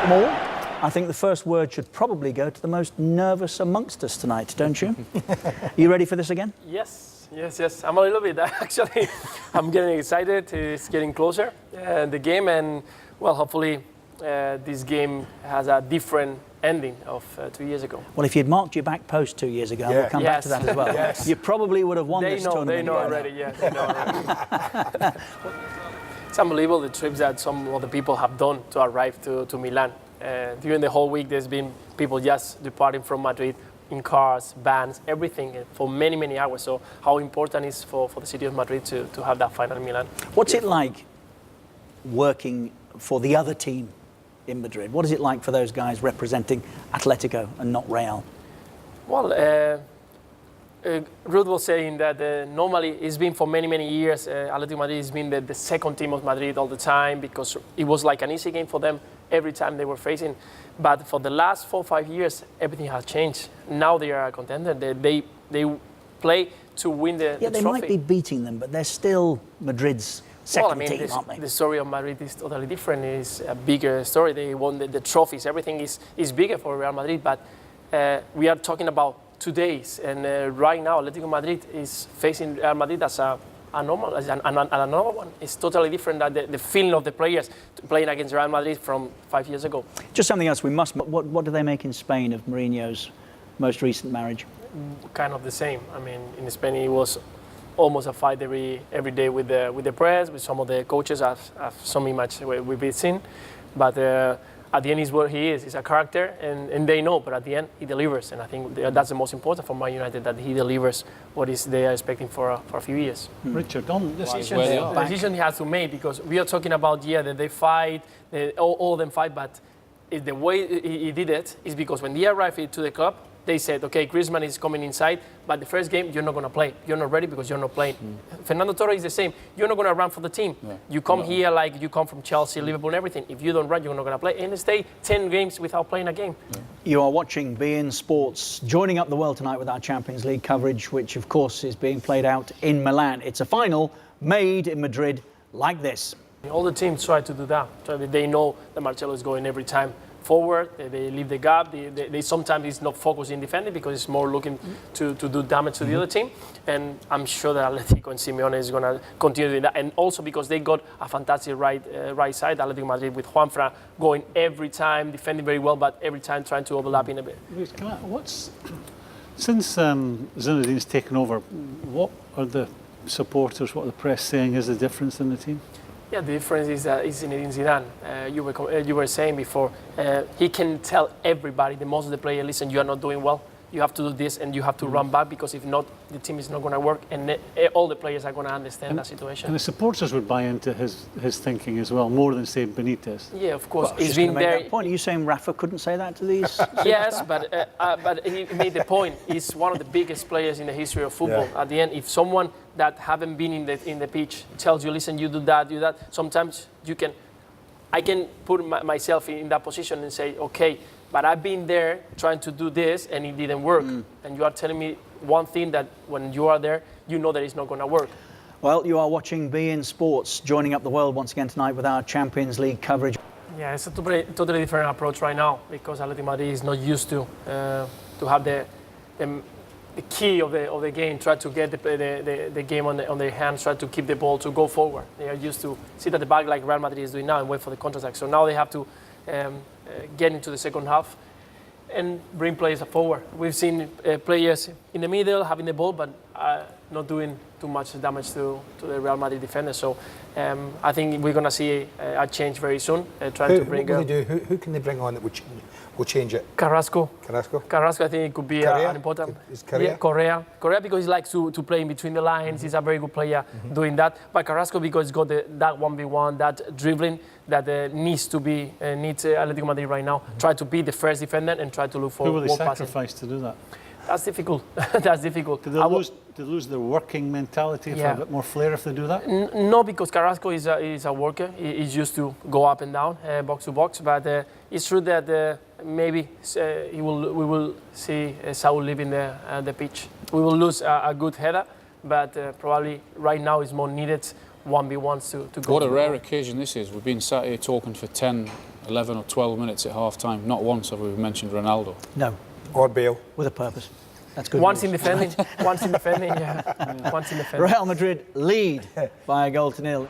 them all, I think the first word should probably go to the most nervous amongst us tonight, don't you? You ready for this again? Yes. I'm a little bit, actually. I'm getting excited. It's getting closer, the game. And, well, hopefully this game has a different ending of 2 years ago. Well, if you'd marked your back post 2 years ago, we'll come back to that as well. You probably would have won this tournament. They know already, they know already. It's unbelievable the trips that some of the people have done to arrive to Milan. During the whole week, there's been people just departing from Madrid in cars, vans, everything for many, many hours. So how important it is for the city of Madrid to have that final in Milan. What's it like working for the other team in Madrid? What is it like for those guys representing Atlético and not Real? Well, Ruud was saying that normally it's been for many, many years, Atlético Madrid has been the second team of Madrid all the time because it was like an easy game for them every time they were facing. But for the last 4 or 5 years, everything has changed. Now they are a contender. They play to win the they trophy. might be beating them, but they're still Madrid's second team, aren't they? The story of Madrid is totally different. It's a bigger story. They won the trophies. Everything is bigger for Real Madrid. But we are talking about 2 days. And right now, Atlético Madrid is facing Real Madrid as another one. It's totally different than the feeling of the players playing against Real Madrid from 5 years ago. Just something else we must. What do they make in Spain of Mourinho's most recent marriage? Kind of the same. I mean, in Spain it was almost a fight every day with the press, with some of the coaches. I've some image we've seen, but at the end is what he is. He's a character, and they know. But at the end, he delivers, and I think that's the most important for Man United, that he delivers what they are expecting for a few years. Richard, on this the decision he has to make, because we are talking about that they fight, all of them fight, but the way he did it is because when they arrived to the club, they said, okay, Griezmann is coming inside, but the first game, you're not going to play. You're not ready because you're not playing. Fernando Torres is the same. You're not going to run for the team. Yeah. You come here like you come from Chelsea, Liverpool, and everything. If you don't run, you're not going to play. And they stay 10 games without playing a game. Yeah. You are watching beIN Sports, joining up the world tonight with our Champions League coverage, which, of course, is being played out in Milan. It's a final made in Madrid like this. All the teams try to do that. They know that Marcelo is going every time forward, they leave the gap. They sometimes is not focused in defending because it's more looking to do damage to the other team. And I'm sure that Atlético and Simeone is going to continue doing that. And also because they got a fantastic right side, Atlético Madrid, with Juanfran going every time, defending very well, but every time trying to overlap in a bit. Since Zinedine's taken over, what are the supporters, what are the press saying is the difference in the team? Yeah, the difference is Zinedine Zidane. You were saying before, he can tell everybody, the most of the players, listen, you are not doing well. You have to do this and you have to run back, because if not, the team is not going to work, and all the players are going to understand that situation. And the supporters would buy into his thinking as well, more than, say, Benitez. Yeah, of course. Well, he's been there. Point. Are you saying Rafa couldn't say that to these? Yes, but he made the point. He's one of the biggest players in the history of football. Yeah. At the end, if someone that haven't been in the pitch tells you, listen, you do that, sometimes I can put myself in that position and say, okay, but I've been there trying to do this and it didn't work. And you are telling me one thing that when you are there, you know that it's not going to work. Well, you are watching beIN Sports, joining up the world once again tonight with our Champions League coverage. Yeah, it's a totally different approach right now, because Atlético Madrid is not used to have the key of the game, try to get the game on their hands, try to keep the ball, to go forward. They are used to sit at the back like Real Madrid is doing now and wait for the counter-attack. So now they have to get into the second half and bring players forward. We've seen players in the middle having the ball, but not doing too much damage to the Real Madrid defenders. So I think we're going to see a change very soon. Trying to bring. What will they do? Who can they bring on that will change it? Carrasco, I think it could be an important. Is Correa? Yeah, Correa, because he likes to play in between the lines. He's a very good player doing that. But Carrasco, because he's got that 1v1, that dribbling that needs Atlético Madrid right now. Try to be the first defender and try to look for. Who will they sacrifice to do that? That's difficult. That's difficult. Do they lose their working mentality for a bit more flair if they do that? No, because Carrasco is a worker. He's used to go up and down, box to box. But it's true that maybe we will see Saul leaving the pitch. We will lose a good header, but probably right now is more needed 1v1s to go. What a through. rare occasion this is. We've been sat here talking for 10, 11 or 12 minutes at half-time. Not once have we mentioned Ronaldo. No, Or Bale. with a purpose. That's good. Once in news. defending, once in defending, yeah. Once in defending. Real Madrid lead by a goal to nil.